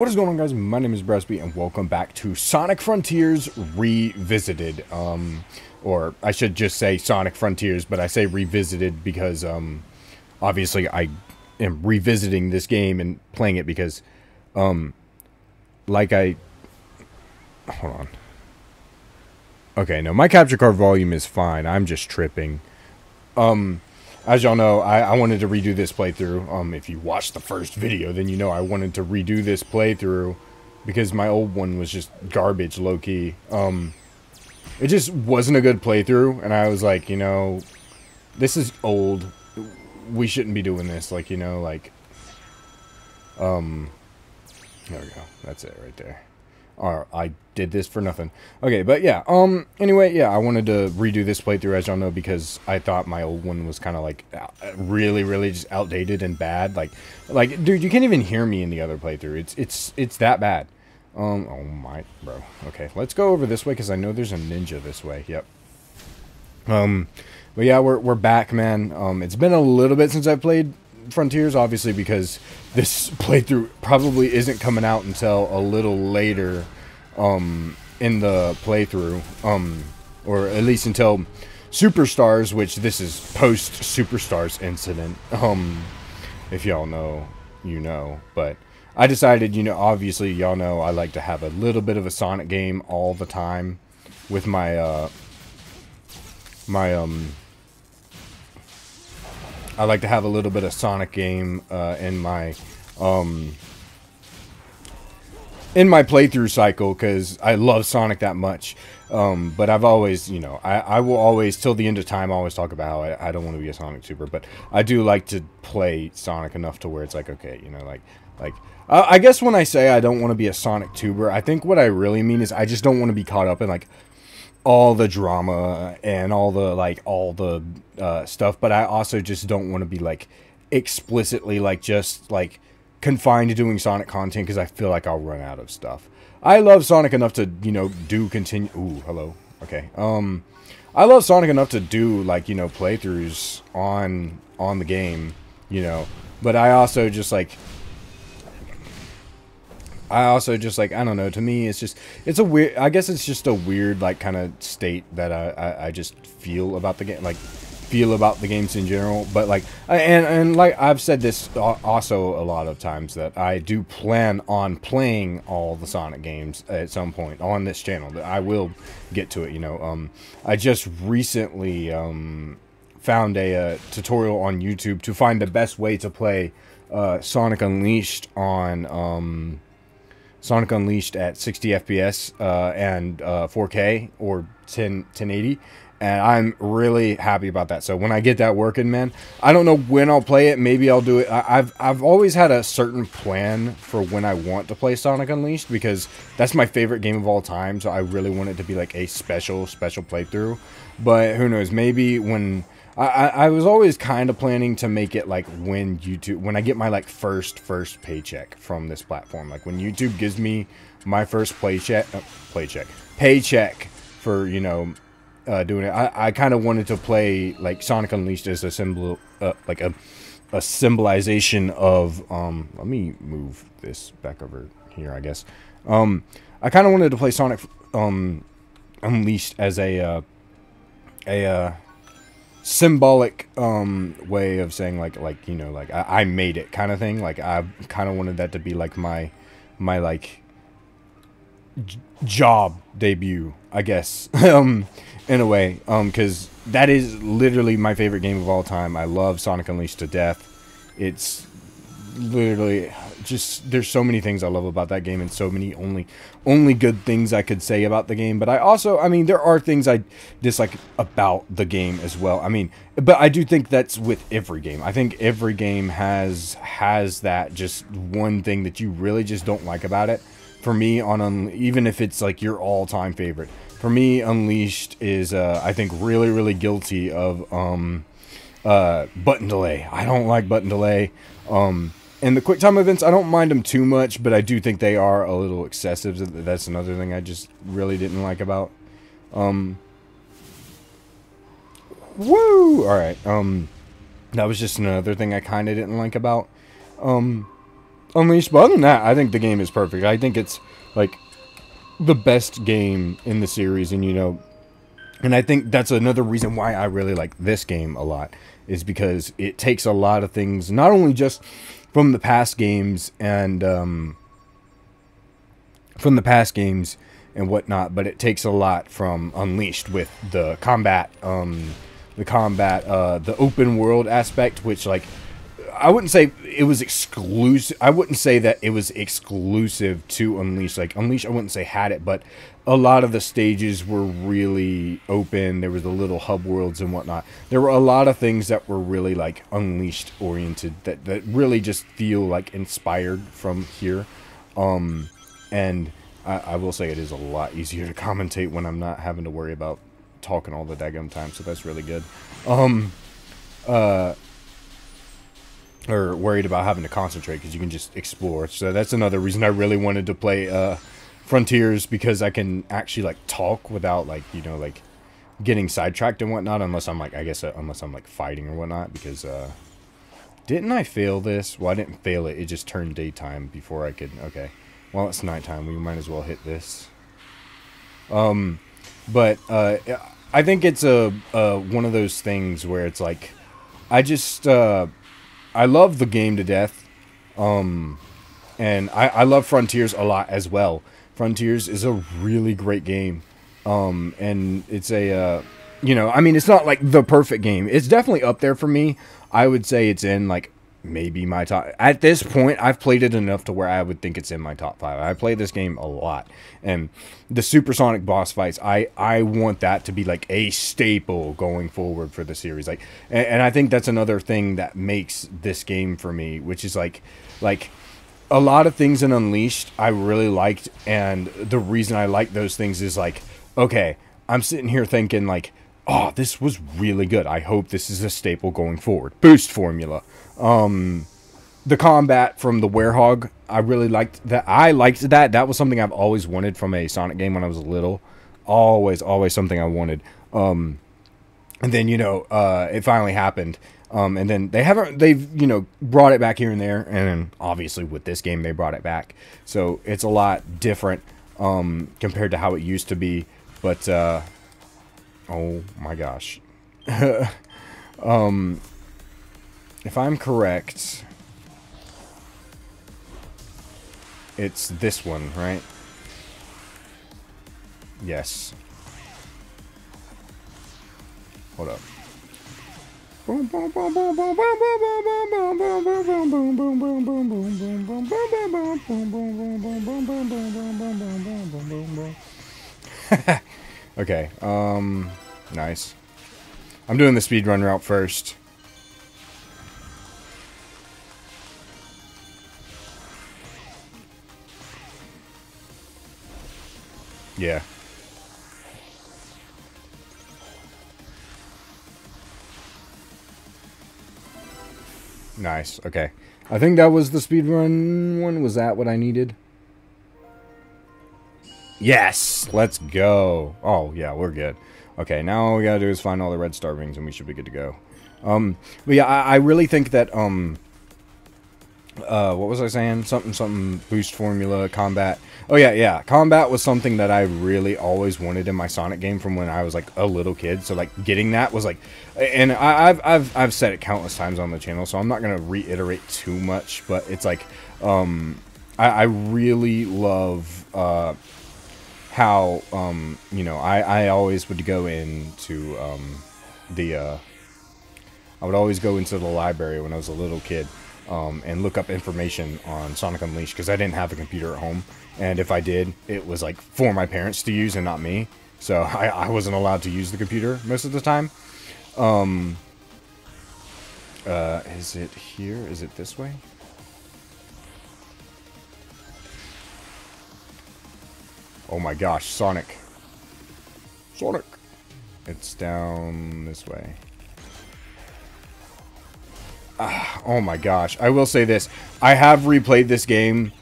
What is going on, guys? My name is Bresby, and welcome back to Sonic Frontiers Revisited. Or I should just say Sonic Frontiers, but I say Revisited because, obviously I am revisiting this game and playing it because, like I... Hold on. Okay, no, my capture card volume is fine. I'm just tripping. As y'all know, I wanted to redo this playthrough. If you watched the first video, then you know I wanted to redo this playthrough because my old one was just garbage, low-key. It just wasn't a good playthrough, and I was like, you know, this is old. We shouldn't be doing this, like, you know, like, there we go. That's it right there. I did this for nothing. Okay, but yeah, anyway, yeah, I wanted to redo this playthrough, as y'all know, because I thought my old one was kind of, like, really just outdated and bad. Like, dude, you can't even hear me in the other playthrough. It's that bad. Oh my, bro. Okay, let's go over this way, because I know there's a ninja this way. Yep. But yeah, we're back, man. It's been a little bit since I played Frontiers, obviously, because this playthrough probably isn't coming out until a little later in the playthrough, or at least until Superstars, which this is post Superstars incident. If y'all know, you know, but I decided, you know, obviously y'all know I like to have a little bit of a Sonic game all the time with my I like to have a little bit of Sonic game in my playthrough cycle, because I love Sonic that much. But I've always, you know, I will always, till the end of time, always talk about how I don't want to be a Sonic tuber, but I do like to play Sonic enough to where it's like, okay, you know, like I guess when I say I don't want to be a Sonic tuber, I think what I really mean is I just don't want to be caught up in, like, all the drama and all the stuff, but I also just don't want to be, like, explicitly, like, just, like, confined to doing Sonic content, because I feel like I'll run out of stuff. I love Sonic enough to, you know, ooh, hello. Okay. I love Sonic enough to do, like, you know, playthroughs on the game, you know, but I also just like, I don't know, to me, it's a weird, I guess it's just a weird, like, kind of state that I just feel about the game, like, feel about the games in general. But, like, and like, I've said this also a lot of times, that I do plan on playing all the Sonic games at some point on this channel, that I will get to it, you know. I just recently, found a tutorial on YouTube to find the best way to play, Sonic Unleashed on, Sonic Unleashed at 60 FPS and 4K or 1080, and I'm really happy about that. So when I get that working, man, I don't know when I'll play it. Maybe I'll do it. I've always had a certain plan for when I want to play Sonic Unleashed, because that's my favorite game of all time. So I really want it to be like a special playthrough. But who knows? Maybe when I was always kind of planning to make it like when I get my, like, first paycheck from this platform, like when YouTube gives me my first paycheck for, you know, doing it. I kind of wanted to play, like, Sonic Unleashed as a symbol, like a symbolization of, let me move this back over here, I guess. I kind of wanted to play Sonic Unleashed as a symbolic way of saying, like, you know, like, I made it kind of thing. Like, I kind of wanted that to be like my like job debut, I guess. In a way, because that is literally my favorite game of all time. I love Sonic Unleashed to death. It's literally just, there's so many things I love about that game, and so many only good things I could say about the game. But I mean, there are things I dislike about the game as well. I mean, but I do think that's with every game. I think every game has that just one thing that you really just don't like about it. For me, even if it's like your all-time favorite, for me, Unleashed is I think really guilty of button delay. I don't like button delay. And the quick time events, I don't mind them too much, but I do think they are a little excessive. That's another thing I just really didn't like about. Woo! Alright, that was just another thing I kind of didn't like about, Unleashed. But other than that, I think the game is perfect. I think it's like the best game in the series, and and I think that's another reason why I really like this game a lot, is because it takes a lot of things, not only just from the past games and whatnot, but it takes a lot from Unleashed with the combat, the open world aspect, which, like, I wouldn't say it was exclusive. I wouldn't say that it was exclusive to Unleashed. Like, Unleashed, I wouldn't say had it, but a lot of the stages were really open. There was the little hub worlds and whatnot. There were a lot of things that were really, like, Unleashed oriented, that really just feel like inspired from here. And I will say it is a lot easier to commentate when I'm not having to worry about talking all the daggum time, so that's really good. Or worried about having to concentrate, because you can just explore. So that's another reason I really wanted to play Frontiers, because I can actually, like, talk without, like, like, getting sidetracked and whatnot, unless I'm, like, unless I'm, like, fighting or whatnot, because, didn't I fail this? Well, I didn't fail it. It just turned daytime before I could, okay. Well, it's nighttime. We might as well hit this. But I think it's one of those things where it's like, I love the game to death, and I love Frontiers a lot as well. Frontiers is a really great game, and it's a, I mean, it's not like the perfect game. It's definitely up there for me. I would say it's in, like, maybe my top. At this point, I've played it enough to where I would think it's in my top 5. I play this game a lot, and the supersonic boss fights, I want that to be like a staple going forward for the series. Like, and I think that's another thing that makes this game for me, which is like a lot of things in Unleashed I really liked, and the reason I like those things is, like, okay, I'm sitting here thinking, like, oh, this was really good. I hope this is a staple going forward. Boost formula. The combat from the Werehog, I really liked that. That was something I've always wanted from a Sonic game when I was little. Always something I wanted. And then, it finally happened. And then they've brought it back here and there. And then obviously with this game, they brought it back. So it's a lot different, compared to how it used to be. But, oh my gosh. If I'm correct, it's this one, right? Yes. Hold up. Okay, nice. I'm doing the speedrun route first. Yeah. Nice. Okay. I think that was the speedrun one. Was that what I needed? Yes! Let's go. Oh, yeah, we're good. Okay, now all we gotta do is find all the red star rings and we should be good to go. But yeah, I really think that, what was I saying? Something boost formula, combat. Oh yeah. Combat was something that I really always wanted in my Sonic game from when I was, like, a little kid. So, like, getting that was, like, and I've said it countless times on the channel, so I'm not gonna reiterate too much, but it's like, I really love, how, I always would go into, I would always go into the library when I was a little kid, and look up information on Sonic Unleashed, because I didn't have a computer at home, and if I did, it was, like, for my parents to use and not me, so I wasn't allowed to use the computer most of the time. Is it here? Is it this way? Oh my gosh, Sonic. It's down this way. Oh my gosh. I will say this. I have replayed this game,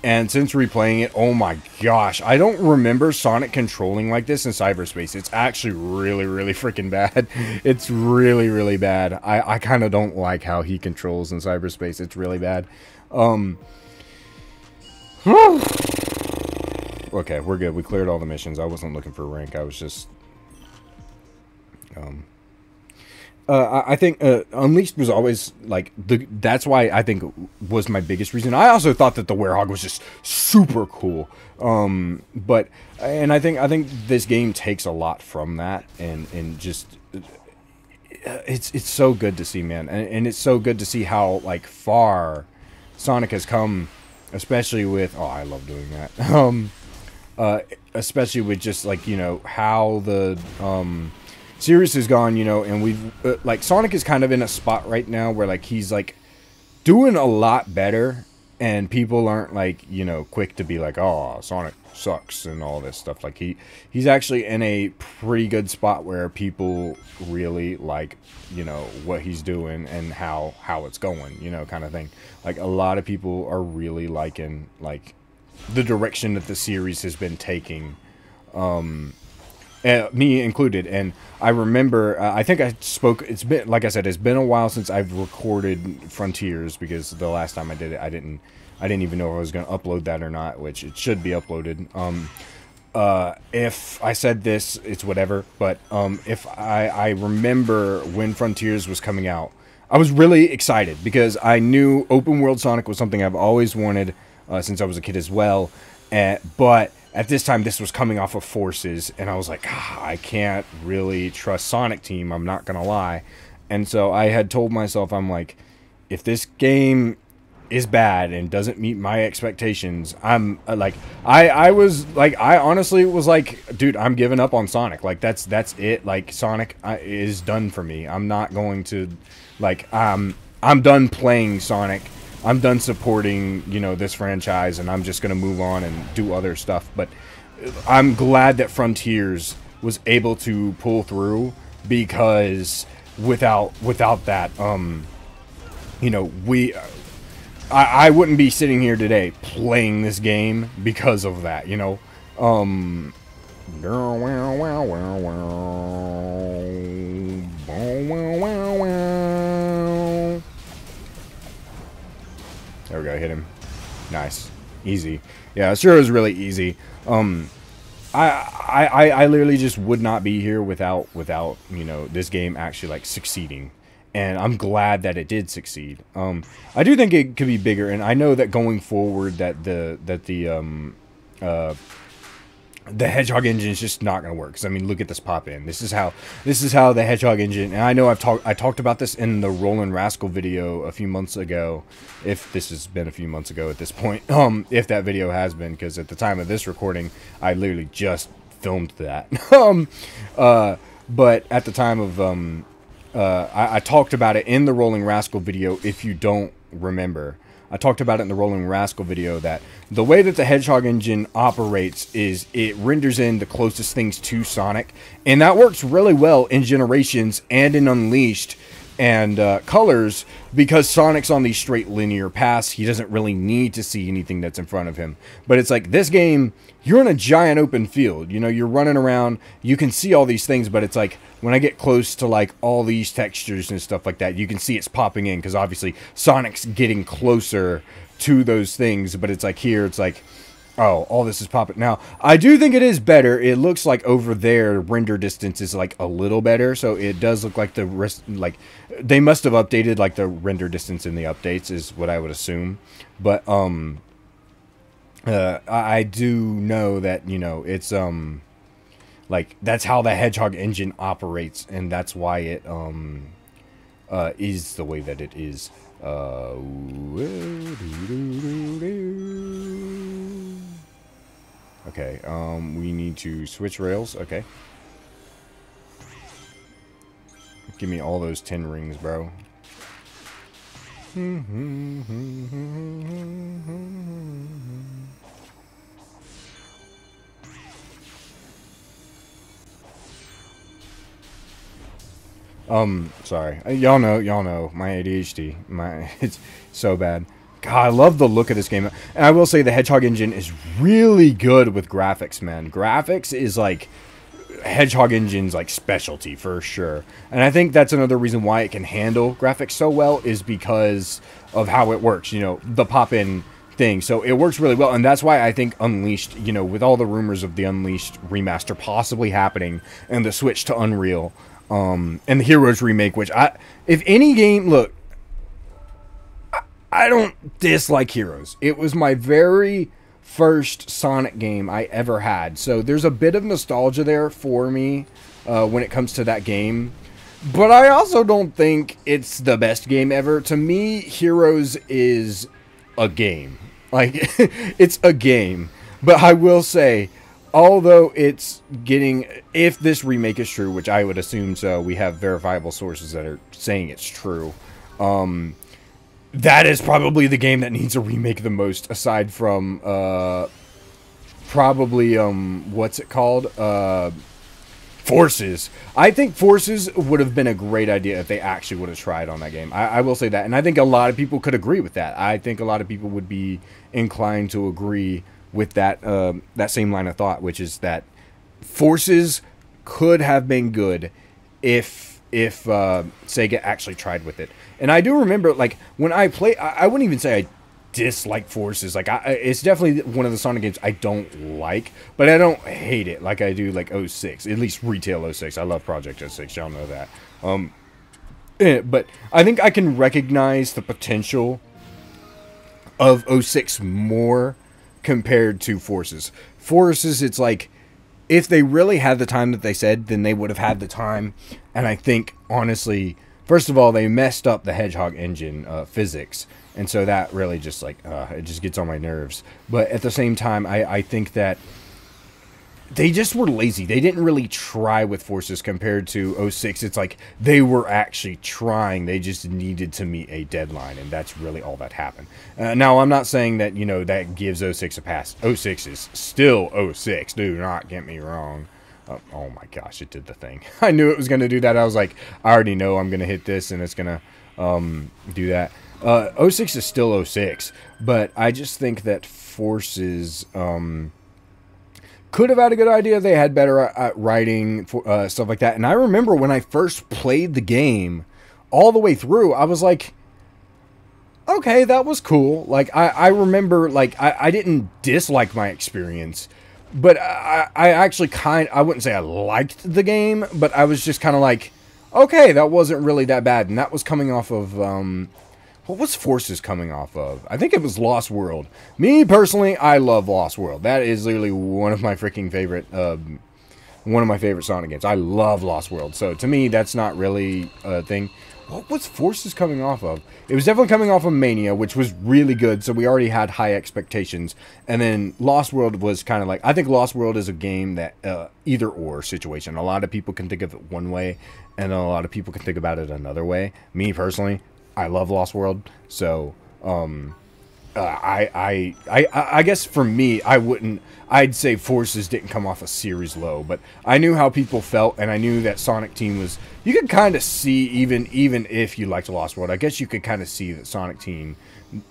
and since replaying it, oh my gosh. I don't remember Sonic controlling like this in cyberspace. It's actually really freaking bad. It's really bad. I kind of don't like how he controls in cyberspace. It's really bad. Okay, we're good. We cleared all the missions. I wasn't looking for rank. I was just... I think Unleashed was always like that's why I think was my biggest reason. I also thought that the Werehog was just super cool. But I think this game takes a lot from that, and just it's so good to see, man, and it's so good to see how like far Sonic has come, especially with I love doing that. Especially with just like, you know, how the series has gone, you know, and we've like Sonic is kind of in a spot right now where like he's like doing a lot better, and people aren't like, you know, quick to be like, oh, Sonic sucks and all this stuff. Like he's actually in a pretty good spot where people really like, you know, what he's doing and how it's going, you know, kind of thing. Like a lot of people are really liking like the direction that the series has been taking, me included. And I remember, I think I spoke, it's been, like I said, it's been a while since I've recorded Frontiers, because the last time I did it, I didn't even know if I was going to upload that or not, which it should be uploaded. If I said this, it's whatever, but if I remember when Frontiers was coming out, I was really excited because I knew open world Sonic was something I've always wanted since I was a kid as well. But at this time, this was coming off of Forces, and I was like, I can't really trust Sonic Team, I'm not gonna lie. And so I had told myself, I'm like, if this game is bad and doesn't meet my expectations, I'm like, I was like, I honestly was like, dude, I'm giving up on Sonic. Like that's it. Like Sonic is done for me. I'm not going to, like, I'm done playing Sonic. I'm done supporting, you know, this franchise, and I'm just going to move on and do other stuff. But I'm glad that Frontiers was able to pull through, because without that, you know, I wouldn't be sitting here today playing this game because of that, you know. There we go, hit him. Nice. Easy. Yeah, sure, it was really easy. I literally just would not be here without, you know, this game actually, like, succeeding. And I'm glad that it did succeed. I do think it could be bigger, and I know that going forward that the Hedgehog engine is just not going to work. Because I mean, look at this pop in. This is how the Hedgehog engine. And I know I talked about this in the Roland Rascal video a few months ago. If this has been a few months ago at this point, if that video has been, because at the time of this recording, I literally just filmed that. But at the time of I talked about it in the Rolling Rascal video. If you don't remember, I talked about it in the Rolling Rascal video that the way that the Hedgehog engine operates is it renders in the closest things to Sonic, and that works really well in Generations and in Unleashed and Colors, because Sonic's on these straight linear paths. He doesn't really need to see anything that's in front of him. But it's like this game, you're in a giant open field, you know, you're running around, you can see all these things, but it's like when I get close to like all these textures and stuff like that, you can see it's popping in, because obviously Sonic's getting closer to those things. But it's like here, it's like, oh, all this is popping. Now, I do think it is better. It looks like over there, render distance is like a little better. So it does look like the rest, like they must have updated like the render distance in the updates is what I would assume. But I do know that, you know, it's like that's how the Hedgehog engine operates, and that's why it is the way that it is. Okay, we need to switch rails. Okay. Give me all those 10 rings, bro. Sorry. Y'all know my ADHD. It's so bad. God, I love the look of this game. And I will say the Hedgehog engine is really good with graphics, man. Graphics is like Hedgehog engine's like specialty for sure. And I think that's another reason why it can handle graphics so well, is because of how it works. You know, the pop-in thing. So it works really well, and that's why I think Unleashed, you know, with all the rumors of the Unleashed remaster possibly happening and the switch to Unreal, and the Heroes remake, which if any game, look, I don't dislike Heroes. It was my very first Sonic game I ever had, so there's a bit of nostalgia there for me when it comes to that game. But I also don't think it's the best game ever. To me, Heroes is a game. Like, it's a game. But I will say, although it's getting, if this remake is true, which I would assume so, we have verifiable sources that are saying it's true, that is probably the game that needs a remake the most, aside from, probably, what's it called? Forces. I think Forces would have been a great idea if they actually would have tried on that game. I will say that. And I think a lot of people could agree with that. I think a lot of people would be inclined to agree with that that same line of thought, which is that Forces could have been good if Sega actually tried with it. And I do remember, like, when I play, I wouldn't even say I dislike Forces. Like, it's definitely one of the Sonic games I don't like, but I don't hate it like I do like 06, at least retail 06. I love Project 06, y'all know that. But I think I can recognize the potential of 06 more compared to Forces. Forces, it's like, if they really had the time that they said, then they would have had the time. And I think, honestly, first of all, they messed up the Hedgehog engine physics. And so that really just, like, it just gets on my nerves. But at the same time, I think that they just were lazy. They didn't really try with Forces compared to 06. It's like they were actually trying. They just needed to meet a deadline, and that's really all that happened. Now, I'm not saying that, you know, that gives 06 a pass. 06 is still 06. Do not get me wrong. Oh my gosh, it did the thing. I knew it was going to do that. I was like, I already know I'm going to hit this, and it's going to do that. 06 is still 06, but I just think that Forces could have had a good idea. They had better writing, stuff like that. And I remember when I first played the game all the way through, I was like, okay, that was cool. Like, I remember, like, I didn't dislike my experience, but I actually I wouldn't say I liked the game, but I was just kind of like, okay, that wasn't really that bad. And that was coming off of, what was Forces coming off of? I think it was Lost World. Me, personally, I love Lost World. That is literally one of my freaking favorite, one of my favorite Sonic games. I love Lost World. So, to me, that's not really a thing. What was Forces coming off of? It was definitely coming off of Mania, which was really good, so we already had high expectations. And then Lost World was kind of like, I think Lost World is a game that, either or situation. A lot of people can think of it one way, and a lot of people can think about it another way. Me, personally, I love Lost World, so I guess for me, I'd say Forces didn't come off a series low, but I knew how people felt, and I knew that Sonic Team was, you could kind of see, even if you liked Lost World, I guess you could kind of see that Sonic Team,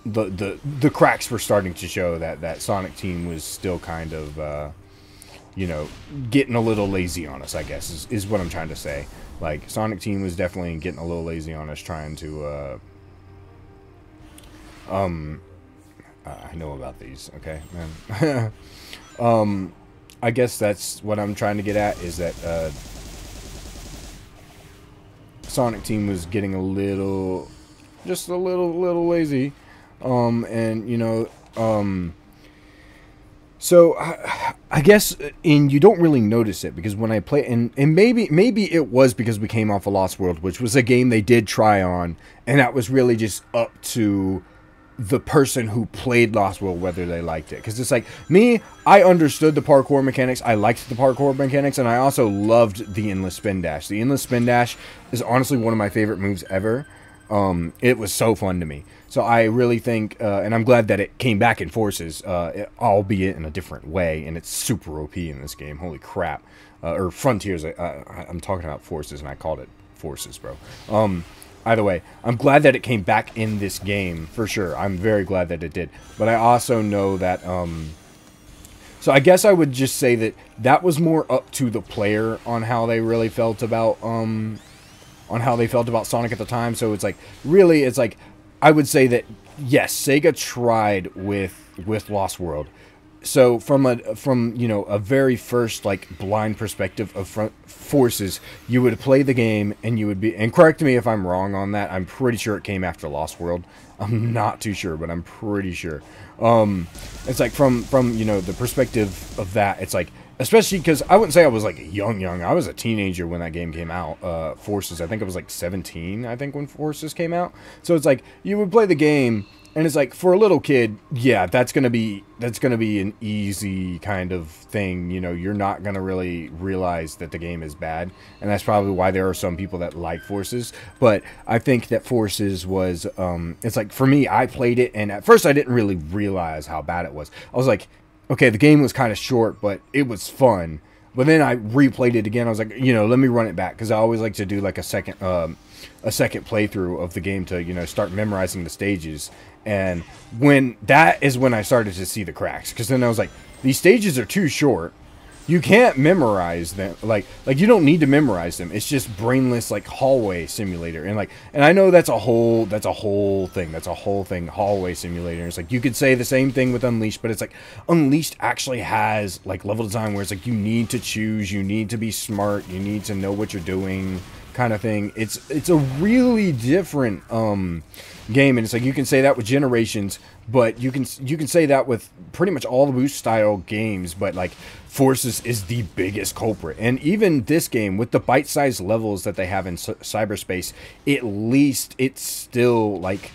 the cracks were starting to show that Sonic Team was still kind of, you know, getting a little lazy on us, I guess, is what I'm trying to say. Like, Sonic Team was definitely getting a little lazy on us, trying to, I know about these, okay, man. I guess that's what I'm trying to get at, is that, Sonic Team was getting a little, just a little lazy, and, you know, so I guess, and you don't really notice it, because when I play, and maybe it was because we came off of Lost World, which was a game they did try on, and that was really just up to the person who played Lost World whether they liked it. Because it's like, me, I understood the parkour mechanics, I liked the parkour mechanics, and I also loved the Endless Spin Dash. The Endless Spin Dash is honestly one of my favorite moves ever. It was so fun to me. So I really think, and I'm glad that it came back in Forces, albeit in a different way, and it's super OP in this game. Holy crap. Or Frontiers, I'm talking about Forces, and I called it Forces, bro. Either way, I'm glad that it came back in this game, for sure. I'm very glad that it did. But I also know that, so I guess I would just say that that was more up to the player on how they really felt about, Sonic at the time. So it's like, really, it's like, I would say that yes, Sega tried with Lost World. So from you know a very first like blind perspective of front Forces, you would play the game and you would be, and correct me if I'm wrong on that. I'm pretty sure it came after Lost World. I'm not too sure, but I'm pretty sure. It's like from you know the perspective of that. It's like, especially because I wouldn't say I was like young. I was a teenager when that game came out. Forces. I think I was like 17. I think when Forces came out. So it's like you would play the game. And it's like, for a little kid, yeah, that's gonna be an easy kind of thing. You know, you're not gonna really realize that the game is bad, and that's probably why there are some people that like Forces. But I think that Forces was, it's like for me, I played it, and at first I didn't really realize how bad it was. I was like, okay, the game was kind of short, but it was fun. But then I replayed it again. I was like, you know, let me run it back because I always like to do like a second playthrough of the game to, you know, start memorizing the stages. And when that is when I started to see the cracks, because then I was like, these stages are too short. You can't memorize them. Like you don't need to memorize them. It's just brainless like hallway simulator. And I know that's a whole thing. That's a whole thing, hallway simulator. It's like you could say the same thing with Unleashed, but it's like Unleashed actually has like level design where it's like you need to choose, you need to be smart, you need to know what you're doing, kind of thing. It's a really different game, and it's like you can say that with Generations, but you can say that with pretty much all the boost style games, but like Forces is the biggest culprit. And even this game with the bite-sized levels that they have in cyberspace, at least it's still like,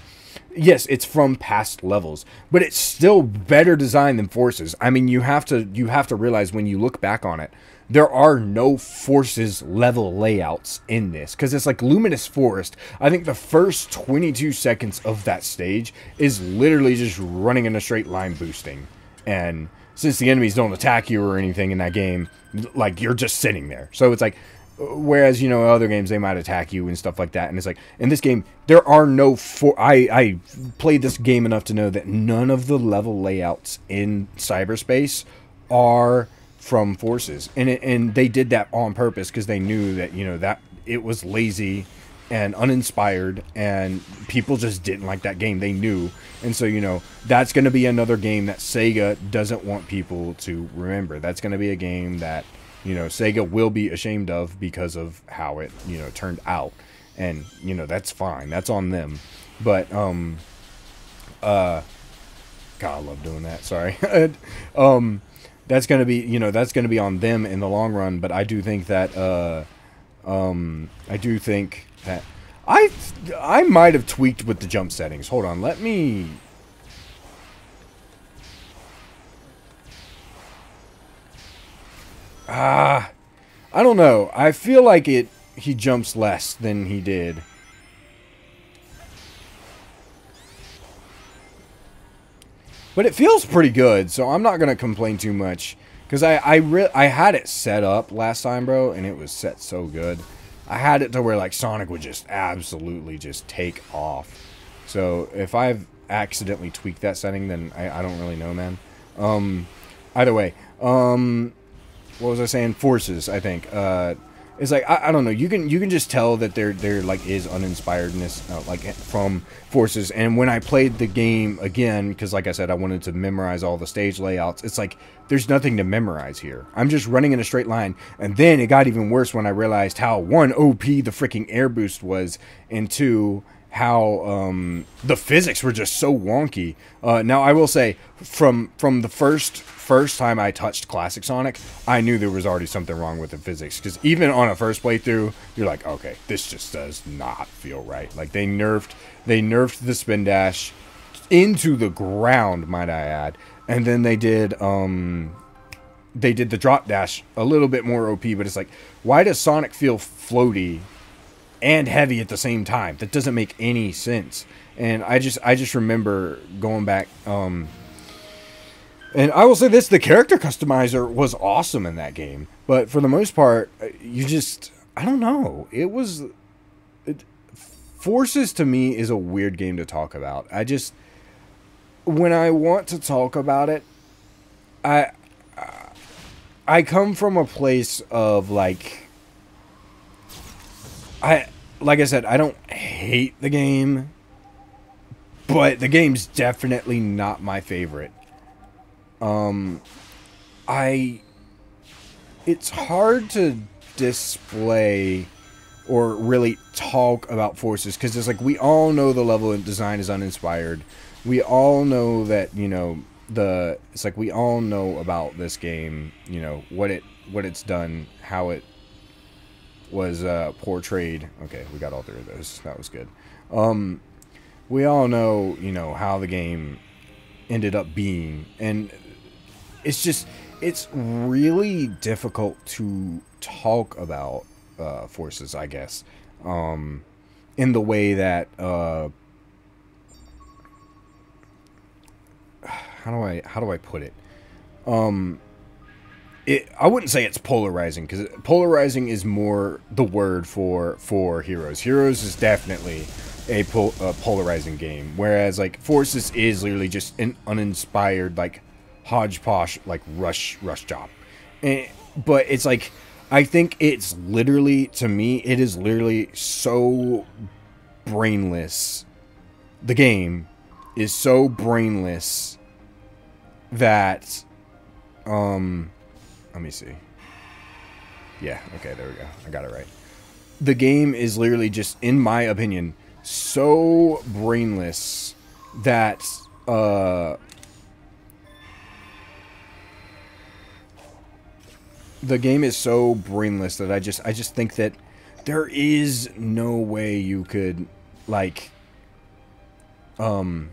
yes, it's from past levels, but it's still better designed than Forces. I mean, you have to realize when you look back on it, there are no Forces level layouts in this, because it's like Luminous Forest. I think the first 22 seconds of that stage is literally just running in a straight line boosting. And since the enemies don't attack you or anything in that game, like you're just sitting there. So it's like, whereas, you know, other games they might attack you and stuff like that. And it's like, in this game, there are no I played this game enough to know that none of the level layouts in cyberspace are from Forces, and they did that on purpose because they knew that, you know, that it was lazy and uninspired and people just didn't like that game. They knew. And so, you know, that's going to be another game that Sega doesn't want people to remember. That's going to be a game that, you know, Sega will be ashamed of because of how it, you know, turned out. And, you know, that's fine, that's on them. But God, I love doing that, sorry. That's gonna be, you know, that's gonna be on them in the long run. But I do think that I might have tweaked with the jump settings. Hold on, let me. I don't know. I feel like he jumps less than he did. But it feels pretty good, so I'm not going to complain too much. Because I had it set up last time, bro, and it was set so good. I had it to where, like, Sonic would just absolutely just take off. So, if I've accidentally tweaked that setting, then I don't really know, man. Either way, what was I saying? Forces, I think. It's like, I don't know, you can just tell that there like is uninspiredness like from Forces. And when I played the game again, because like I said, I wanted to memorize all the stage layouts, it's like there's nothing to memorize here. I'm just running in a straight line. And then it got even worse when I realized how, one, OP the freaking air boost was, and two, how the physics were just so wonky. Now I will say, from the first time I touched Classic Sonic, I knew there was already something wrong with the physics, because even on a first playthrough, you're like, okay, this just does not feel right. Like they nerfed the spin dash into the ground, might I add, and then they did the drop dash a little bit more OP. But it's like, why does Sonic feel floaty and heavy at the same time? That doesn't make any sense. And I just remember going back, and I will say this, the character customizer was awesome in that game, but for the most part, I don't know, Forces to me is a weird game to talk about. When I want to talk about it, I come from a place of like I said, I don't hate the game, but the game's definitely not my favorite. It's hard to display or really talk about Forces, because it's like we all know the level of design is uninspired. We all know that, you know, it's like we all know about this game, you know, what it's done, how it was portrayed. Okay, we got all three of those. That was good. We all know, you know, how the game ended up being, and it's really difficult to talk about Forces, I guess, in the way that how do I put it? I wouldn't say it's polarizing, because polarizing is more the word for Heroes. Heroes is definitely a polarizing game, whereas like Forces is literally just an uninspired, like, hodgepodge, like rush job. But it's like, I think it's literally, to me, it is literally so brainless. The game is so brainless that let me see. Yeah, okay, there we go. I got it right. The game is literally just, in my opinion, so brainless that the game is so brainless that I just think that there is no way you could, like, there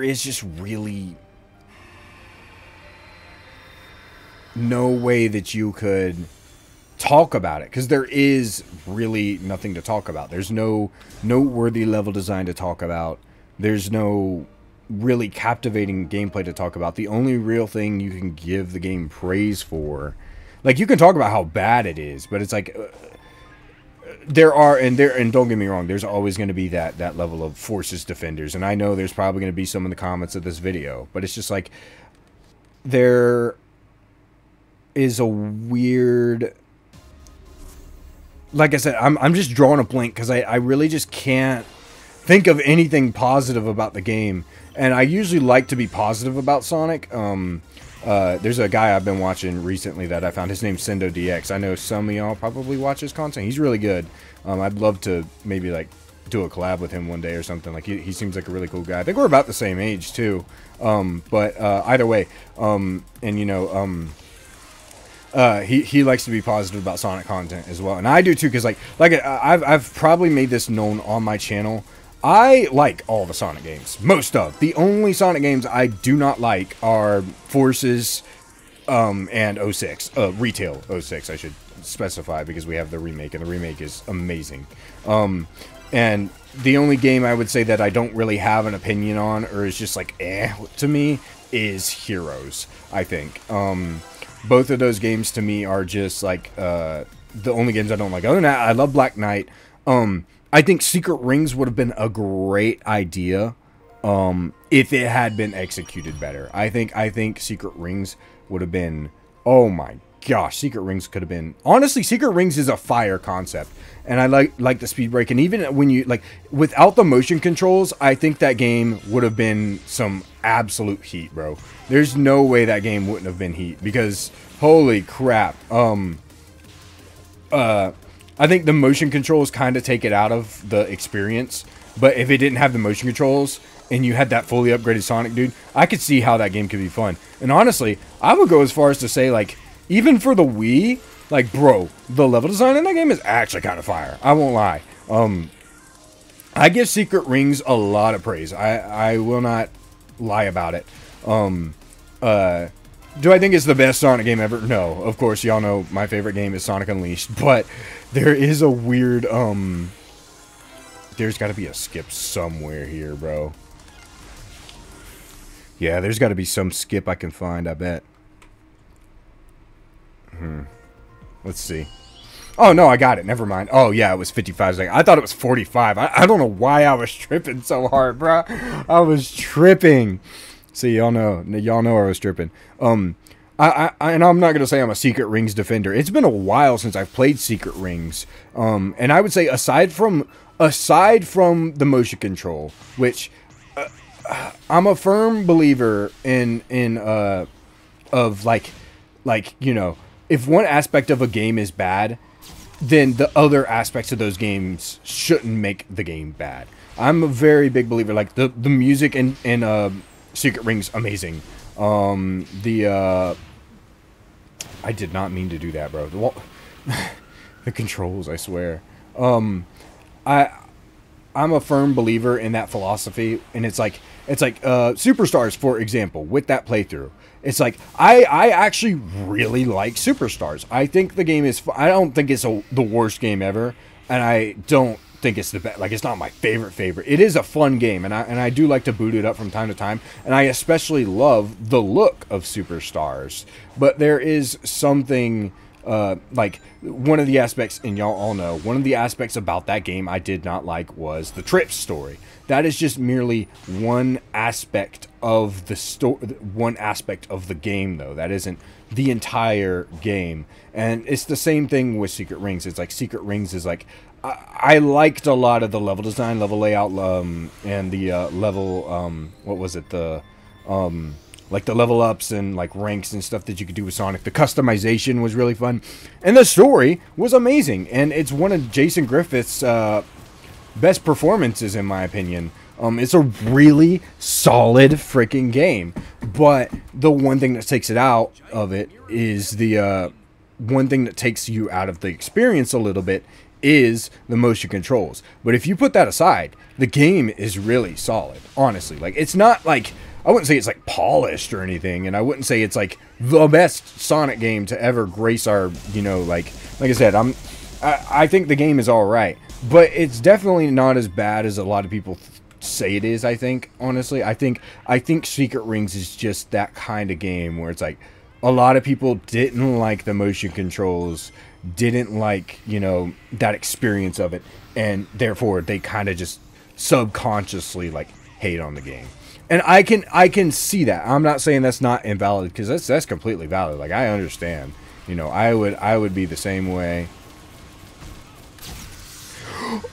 is just really no way that you could talk about it, because there is really nothing to talk about. There's no noteworthy level design to talk about. There's no really captivating gameplay to talk about. The only real thing you can give the game praise for, like, you can talk about how bad it is, but it's like and don't get me wrong, there's always going to be that level of Forces defenders, and I know there's probably going to be some in the comments of this video, but it's just like there is a weird, like I said, I'm just drawing a blank, because I really just can't think of anything positive about the game. And I usually like to be positive about Sonic. There's a guy I've been watching recently that I found. His name's Sendo DX. I know some of y'all probably watch his content. He's really good. I'd love to maybe, like, do a collab with him one day or something. Like, he seems like a really cool guy. I think we're about the same age too. But either way, and you know, he likes to be positive about Sonic content as well, and I do too, because like I've probably made this known on my channel. I like all the Sonic games. Most of the only Sonic games I do not like are Forces, and 06, Retail 06, I should specify, because we have the remake, and the remake is amazing. And the only game I would say that I don't really have an opinion on, or is just like to me, is Heroes. I think both of those games to me are just like the only games I don't like. Other than that, I love Black Knight. I think Secret Rings would have been a great idea if it had been executed better. I think Secret Rings would have been, oh my gosh, Secret Rings could have been, honestly, Secret Rings is a fire concept, and I like the speed break, and even when you, like, without the motion controls, I think that game would have been some absolute heat, bro. There's no way that game wouldn't have been heat, because holy crap. I think the motion controls kind of take it out of the experience, but if it didn't have the motion controls and you had that fully upgraded Sonic, dude, I could see how that game could be fun. And honestly, I would go as far as to say, like, even for the Wii, like, bro, the level design in that game is actually kind of fire. I won't lie. I give Secret Rings a lot of praise. I will not lie about it. Do I think it's the best Sonic game ever? No, of course, y'all know my favorite game is Sonic Unleashed, but there is a weird, there's got to be a skip somewhere here, bro. Yeah, there's got to be some skip I can find, I bet. Let's see. Oh, no, I got it. Never mind. Oh, yeah, it was 55 seconds. I thought it was 45. I don't know why I was tripping so hard, bro. I was tripping. See, y'all know I was tripping. and I'm not gonna say I'm a Secret Rings defender. It's been a while since I've played Secret Rings, and I would say aside from the motion control, which I'm a firm believer in of like you know, if one aspect of a game is bad, then the other aspects of those games shouldn't make the game bad. I'm a very big believer. Like the music in Secret Rings, amazing. I did not mean to do that, bro. The controls, I swear. I'm a firm believer in that philosophy, and it's like Superstars, for example, with that playthrough. It's like I actually really like Superstars. I think the game is. I don't think it's the worst game ever, and I don't think it's the best. Like, it's not my favorite. It is a fun game, and I do like to boot it up from time to time, and I especially love the look of Superstars. But there is something like one of the aspects, and y'all all know, one of the aspects about that game I did not like was the trip story. That is just merely one aspect of the one aspect of the game, though. That isn't the entire game. And it's the same thing with Secret Rings. It's like Secret Rings is like, I liked a lot of the level design, level layout, and the level, what was it, the like the level ups and like ranks and stuff that you could do with Sonic. The customization was really fun, and the story was amazing. And it's one of Jason Griffith's best performances, in my opinion. It's a really solid freaking game, but the one thing that takes it out of it is the one thing that takes you out of the experience a little bit is the motion controls. But if you put that aside, the game is really solid, honestly. Like, it's not like, I wouldn't say it's like polished or anything, and I wouldn't say it's like the best Sonic game to ever grace our, you know, like I said, I think the game is all right, but it's definitely not as bad as a lot of people say it is. I think, honestly, I think Secret Rings is just that kind of game where it's like a lot of people didn't like the motion controls, didn't like, you know, that experience of it, and therefore they kind of just subconsciously like hate on the game. And I can see that. I'm not saying that's not invalid, because that's completely valid. Like, I understand. You know, I would be the same way.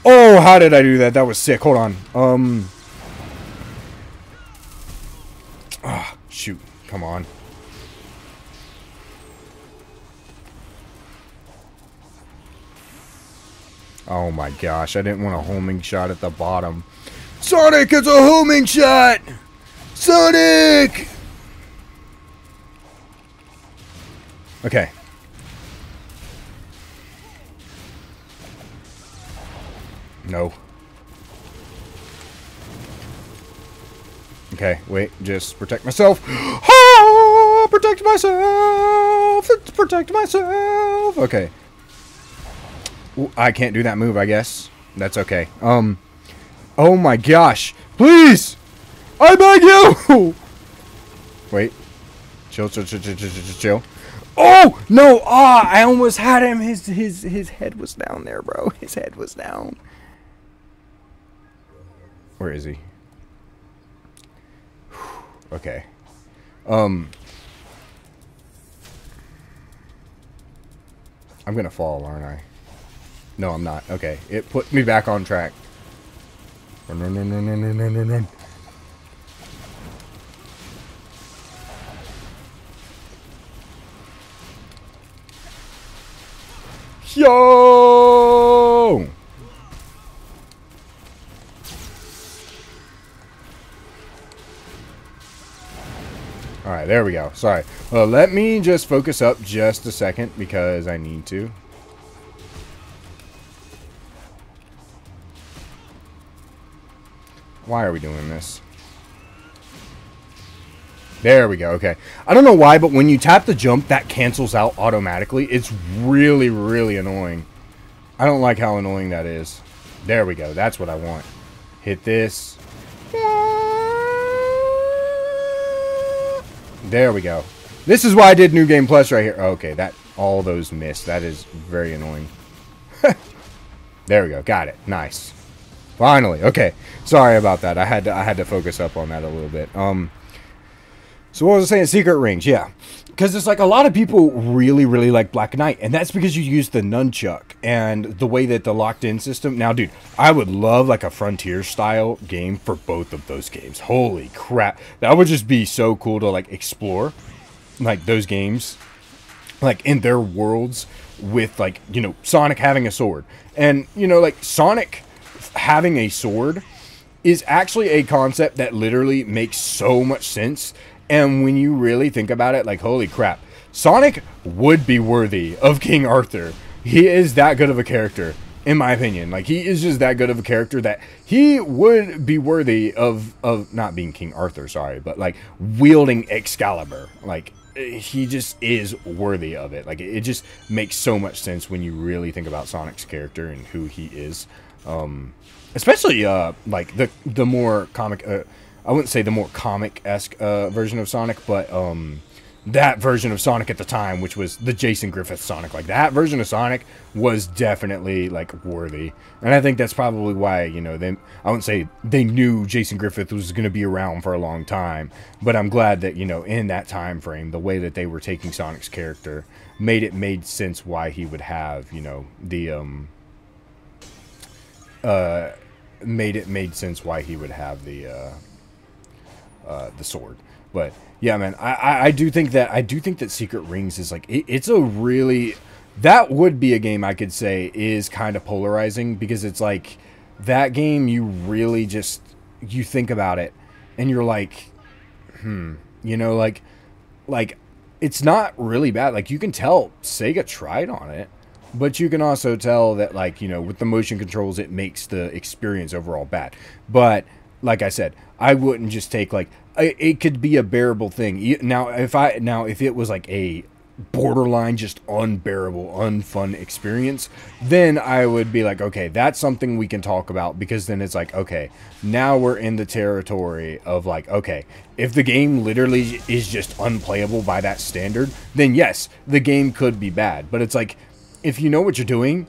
Oh, how did I do that? That was sick. Hold on. Ah, shoot. Come on. Oh my gosh, I didn't want a homing shot at the bottom. Sonic, it's a homing shot! Sonic! Okay. No. Okay, wait, just protect myself. Ah, protect myself! Protect myself! Okay. I can't do that move, I guess. That's okay. Oh my gosh. Please! I beg you! Wait. Chill, chill, chill, chill, chill, chill, chill. Oh! No! Ah! I almost had him. His head was down there, bro. His head was down. Where is he? Okay. I'm gonna fall, aren't I? No, I'm not. Okay. It put me back on track. Run, run, run, run, run, run, run, run. Yo! Alright, there we go. Sorry. Well, let me just focus up just a second because I need to. Why are we doing this? There we go. Okay. I don't know why, but when you tap the jump, that cancels out automatically. It's really, really annoying. I don't like how annoying that is. There we go. That's what I want. Hit this. There we go. This is why I did New Game Plus right here. Okay, that all those missed. That is very annoying. There we go. Got it. Nice. Finally. Okay. Sorry about that. I had to focus up on that a little bit. So what was I saying? Secret rings, yeah. Because it's like a lot of people really, really like Black Knight, and that's because you use the nunchuck and the way that the locked-in system. Now, dude, I would love like a Frontier-style game for both of those games. Holy crap, that would just be so cool to like explore, like those games, like in their worlds with like Sonic having a sword, and like Sonic having a sword is actually a concept that literally makes so much sense. And when you really think about it, like, holy crap, Sonic would be worthy of King Arthur. He is that good of a character, in my opinion. Like, he is just that good of a character that he would be worthy of not being King Arthur, sorry, but, like, wielding Excalibur. Like, he just is worthy of it. Like, it just makes so much sense when you really think about Sonic's character and who he is. Especially, like, the more comic... I wouldn't say the more comic-esque version of Sonic, but that version of Sonic at the time, which was the Jason Griffith Sonic. Like, that version of Sonic was definitely, like, worthy. And I think that's probably why, I wouldn't say they knew Jason Griffith was going to be around for a long time. But I'm glad that, in that time frame, the way that they were taking Sonic's character made sense why he would have, made sense why he would have the sword. But yeah, man, I do think that Secret Rings is like it's a really, that would be a game I could say is kind of polarizing, because it's like that game you really just, you think about it and you're like, like it's not really bad. Like, you can tell Sega tried on it, but you can also tell that, like, with the motion controls it makes the experience overall bad. But like I said, I wouldn't just take, like, it could be a bearable thing. Now, if it was like a borderline just unbearable, unfun experience, then I would be like, okay, that's something we can talk about, because then it's like, okay, now we're in the territory of like, okay, if the game literally is just unplayable by that standard, then yes, the game could be bad. But it's like, if you know what you're doing,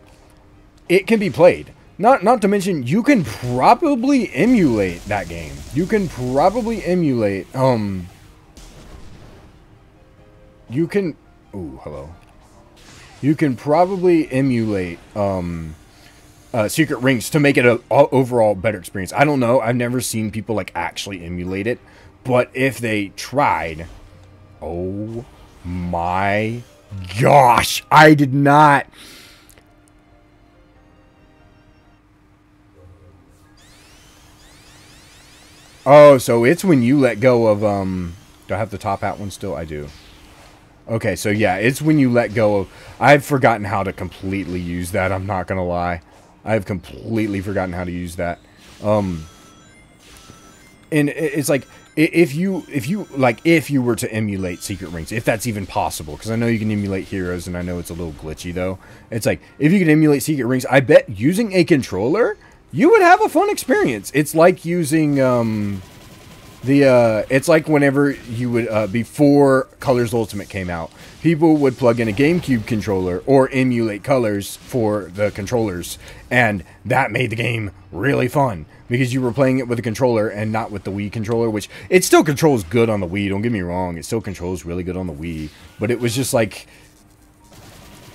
it can be played. Not to mention, you can probably emulate that game. You can probably emulate, you can, ooh, hello. You can probably emulate, Secret Rings to make it a overall better experience. I don't know. I've never seen people, like, actually emulate it. But if they tried, oh my gosh, I did not... Oh, so it's when you let go of, do I have the top hat one still? I do. Okay, so yeah, it's when you let go of... I've forgotten how to completely use that, I'm not gonna lie. I've completely forgotten how to use that. And it's like, if you were to emulate Secret Rings, if that's even possible, because I know you can emulate Heroes, and I know it's a little glitchy, though. It's like, if you could emulate Secret Rings, I bet using a controller... you would have a fun experience. It's like using, it's like whenever you would, before Colors Ultimate came out, people would plug in a GameCube controller or emulate Colors for the controllers, and that made the game really fun, because you were playing it with a controller and not with the Wii controller, which, it still controls good on the Wii, don't get me wrong, it still controls really good on the Wii, but it was just like...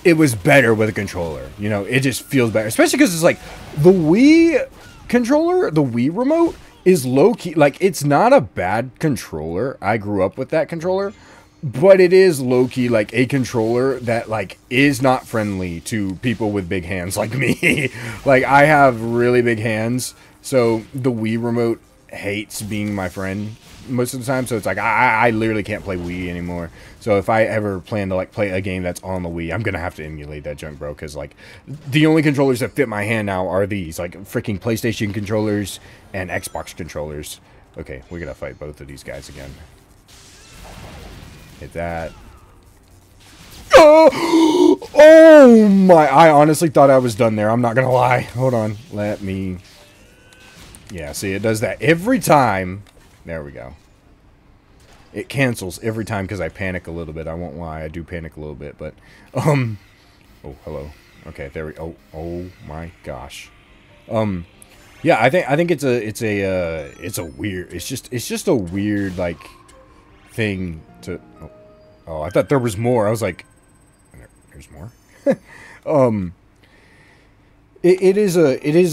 it was better with a controller, it just feels better, especially because it's like, the Wii controller, the Wii remote, is low-key, like, it's not a bad controller, I grew up with that controller, but it is low-key, like, a controller that, like, is not friendly to people with big hands like me. Like, I have really big hands, so the Wii remote hates being my friend most of the time, so it's like, I literally can't play Wii anymore. So if I ever plan to, like, play a game that's on the Wii, I'm gonna have to emulate that junk, bro, because, like, the only controllers that fit my hand now are these, like, freaking PlayStation controllers and Xbox controllers. Okay, we're gonna fight both of these guys again. Hit that. Oh my, I honestly thought I was done there, I'm not gonna lie. Hold on, let me... yeah, see, it does that every time. There we go. It cancels every time because I panic a little bit. I won't lie, I do panic a little bit, but oh, hello. Okay, there we... oh my gosh. Yeah, I think it's a weird... it's just a weird, like, thing to... Oh, I thought there was more. I was like, there's more? It is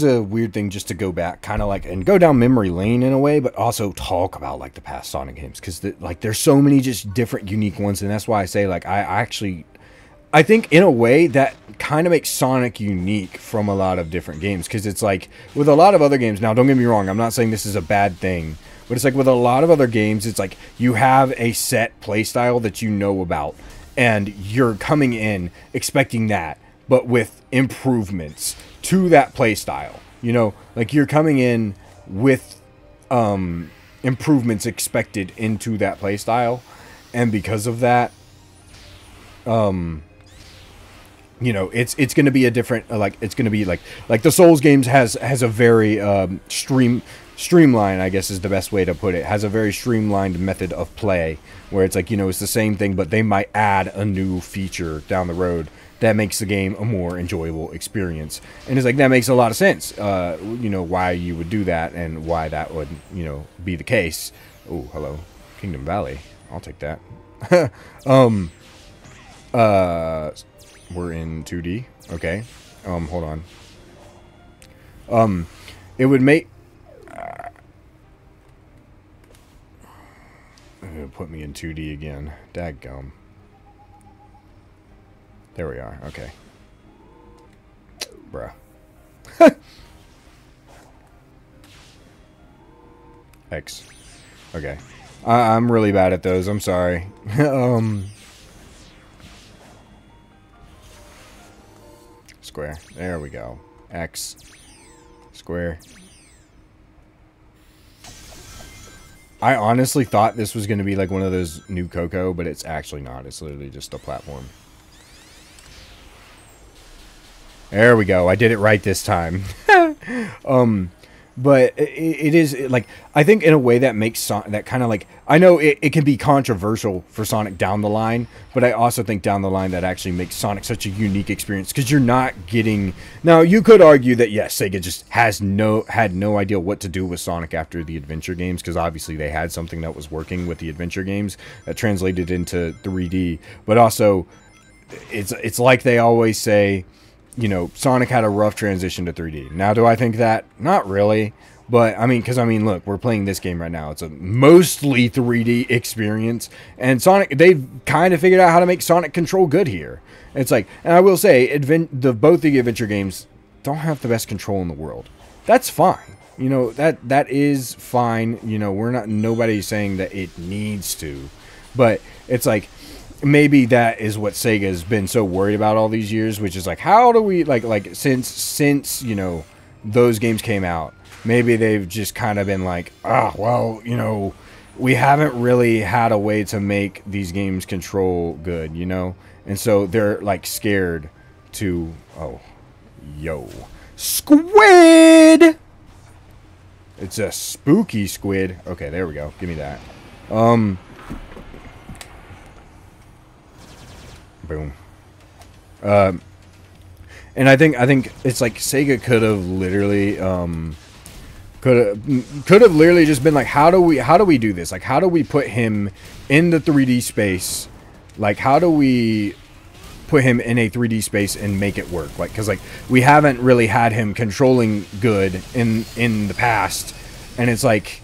a weird thing just to go back, kind of like, and go down memory lane in a way, but also talk about like the past Sonic games, because like there's so many just different unique ones, and that's why I say like I think in a way that kind of makes Sonic unique from a lot of different games, because it's like with a lot of other games. Now, don't get me wrong, I'm not saying this is a bad thing, but it's like with a lot of other games, it's like you have a set play style that you know about, and you're coming in expecting that, but with improvements to that play style. You know, like you're coming in with improvements expected into that play style, and because of that, you know, it's going to be a different, like, it's going to be like the Souls games has a very streamlined, I guess is the best way to put it, has a very streamlined method of play, where it's like, you know, it's the same thing, but they might add a new feature down the road that makes the game a more enjoyable experience. And it's like, that makes a lot of sense, you know, why you would do that, and why that would, you know, be the case. Oh, hello, Kingdom Valley. I'll take that. We're in 2D. Okay. Hold on. It would make... put me in 2D again. Dadgum. There we are. Okay. Bruh. X. Okay. I'm really bad at those. I'm sorry. Square. There we go. X. Square. I honestly thought this was going to be like one of those new Coco, but it's actually not. It's literally just a platform. There we go. I did it right this time. But it is like, I think in a way that makes Sonic, that kind of like, I know it can be controversial for Sonic down the line, but I also think down the line that actually makes Sonic such a unique experience, because you're not getting... Now, you could argue that, yes, Sega just had no idea what to do with Sonic after the adventure games, because obviously they had something that was working with the adventure games that translated into 3D, but also it's like they always say, you know, Sonic had a rough transition to 3D. Now, do I think that? Not really. But, I mean, because, I mean, look, we're playing this game right now. It's a mostly 3D experience. And Sonic, they've kind of figured out how to make Sonic control good here. It's like, and I will say, both the adventure games don't have the best control in the world. That's fine. You know, that is fine. You know, nobody's saying that it needs to. But it's like... maybe that is what Sega has been so worried about all these years, which is like, how do we, like since you know, those games came out, maybe they've just kind of been like, well, you know, we haven't really had a way to make these games control good, you know, and so they're like scared to, squid! It's a spooky squid. Okay, there we go. Give me that. Boom. And I think it's like Sega could have literally could have literally just been like, how do we do this? Like, how do we put him in the 3D space? Like, how do we put him in a 3D space and make it work? Like, because like we haven't really had him controlling good in the past, and it's like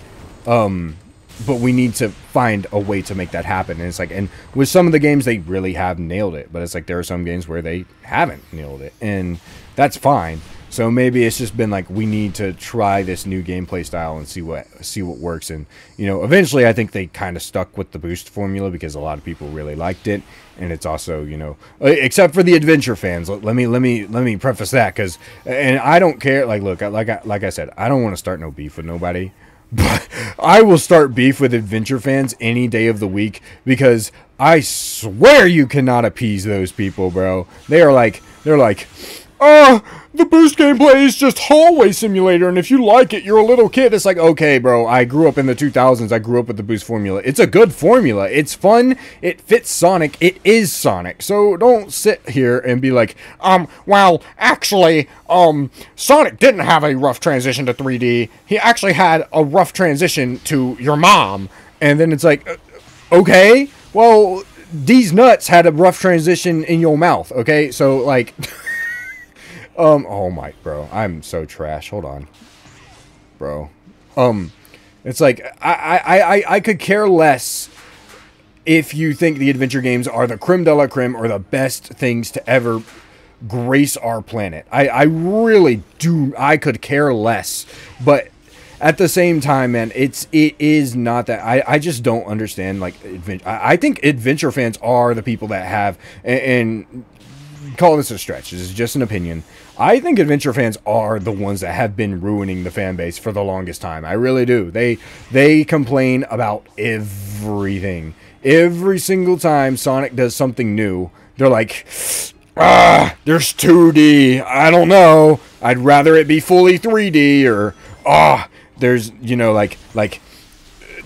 but we need to find a way to make that happen. And it's like, and with some of the games, they really have nailed it. But it's like, there are some games where they haven't nailed it. And that's fine. So maybe it's just been like, we need to try this new gameplay style and see what works. And, you know, eventually I think they kind of stuck with the boost formula, because a lot of people really liked it. And it's also, you know, except for the adventure fans. Let me preface that, because, and I don't care. Like, look, like I said, I don't want to start no beef with nobody. But I will start beef with adventure fans any day of the week, because I swear you cannot appease those people, bro. They're like, the boost gameplay is just hallway simulator, and if you like it, you're a little kid. It's like, okay, bro, I grew up in the 2000s. I grew up with the boost formula. It's a good formula. It's fun. It fits Sonic. It is Sonic. So don't sit here and be like, well, actually, Sonic didn't have a rough transition to 3D. He actually had a rough transition to your mom. And then it's like, Okay, well, these nuts had a rough transition in your mouth. Okay, so like, oh my, bro, I'm so trash. Hold on, bro. It's like I could care less if you think the adventure games are the creme de la creme or the best things to ever grace our planet. I really do. I could care less, but at the same time, man, it is not that. I just don't understand, like, I think adventure fans are the people that have, and call this a stretch, this is just an opinion. I think adventure fans are the ones that have been ruining the fan base for the longest time. I really do. They complain about everything. Every single time Sonic does something new, they're like, there's 2D. I don't know. I'd rather it be fully 3D, or there's, you know, like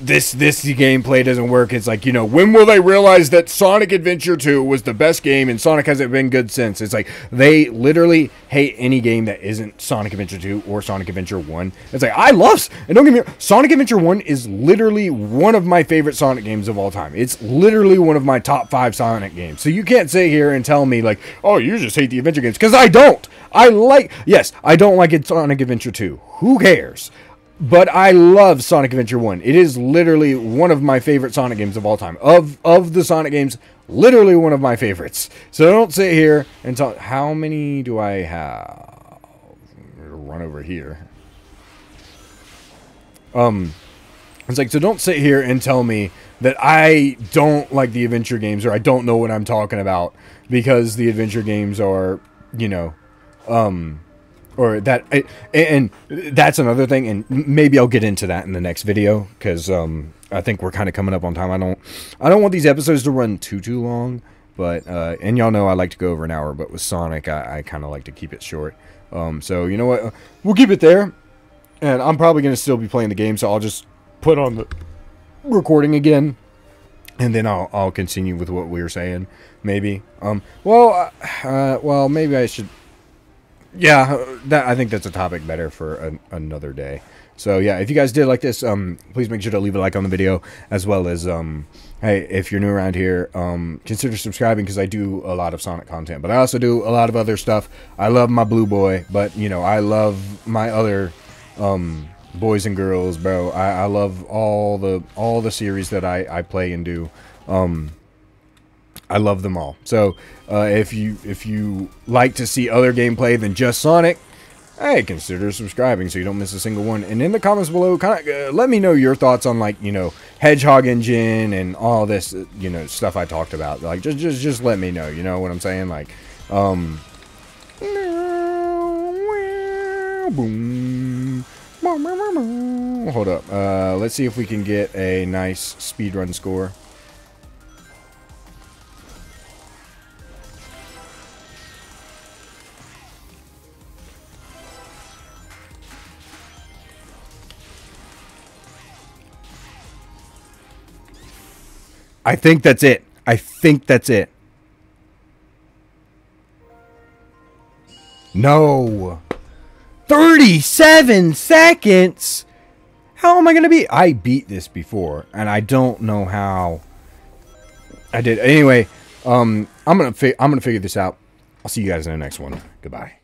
this gameplay doesn't work. It's like, you know, when will they realize that Sonic Adventure 2 was the best game and Sonic hasn't been good since? It's like they literally hate any game that isn't Sonic Adventure 2 or Sonic Adventure 1. It's like, I love, and don't get me wrong, Sonic Adventure 1 is literally one of my favorite Sonic games of all time. It's literally one of my top 5 Sonic games. So you can't sit here and tell me like, oh, you just hate the adventure games, because I don't. Yes, I don't like it, Sonic Adventure 2. Who cares? But I love Sonic Adventure 1. It is literally one of my favorite Sonic games of all time. Of the Sonic games, literally one of my favorites. So don't sit here and tell... How many do I have? Run over here. It's like, so don't sit here and tell me that I don't like the adventure games, or I don't know what I'm talking about, because the adventure games are, you know, or that, and that's another thing, and maybe I'll get into that in the next video, because I think we're kind of coming up on time. I don't want these episodes to run too long, but and y'all know I like to go over an hour, but with Sonic I kind of like to keep it short. So you know what, we'll keep it there, and I'm probably going to still be playing the game, so I'll just put on the recording again, and then I'll continue with what we were saying, maybe. Well, maybe I should... Yeah, I think that's a topic better for another day. So yeah, if you guys did like this, please make sure to leave a like on the video, as well as, hey, if you're new around here, consider subscribing, because I do a lot of Sonic content, but I also do a lot of other stuff. I love my Blue Boy, but, you know, I love my other, boys and girls, bro. I love all the series that I play and do. I love them all. So if you like to see other gameplay than just Sonic, hey, consider subscribing so you don't miss a single one. And in the comments below, kind of let me know your thoughts on, like, you know, Hedgehog Engine and all this, you know, stuff I talked about. Like, just let me know. You know what I'm saying? Like, boom. Hold up. Let's see if we can get a nice speedrun score. I think that's it. I think that's it. No. 37 seconds? How am I going to beat? I beat this before, and I don't know how I did. Anyway, I'm going to figure this out. I'll see you guys in the next one. Goodbye.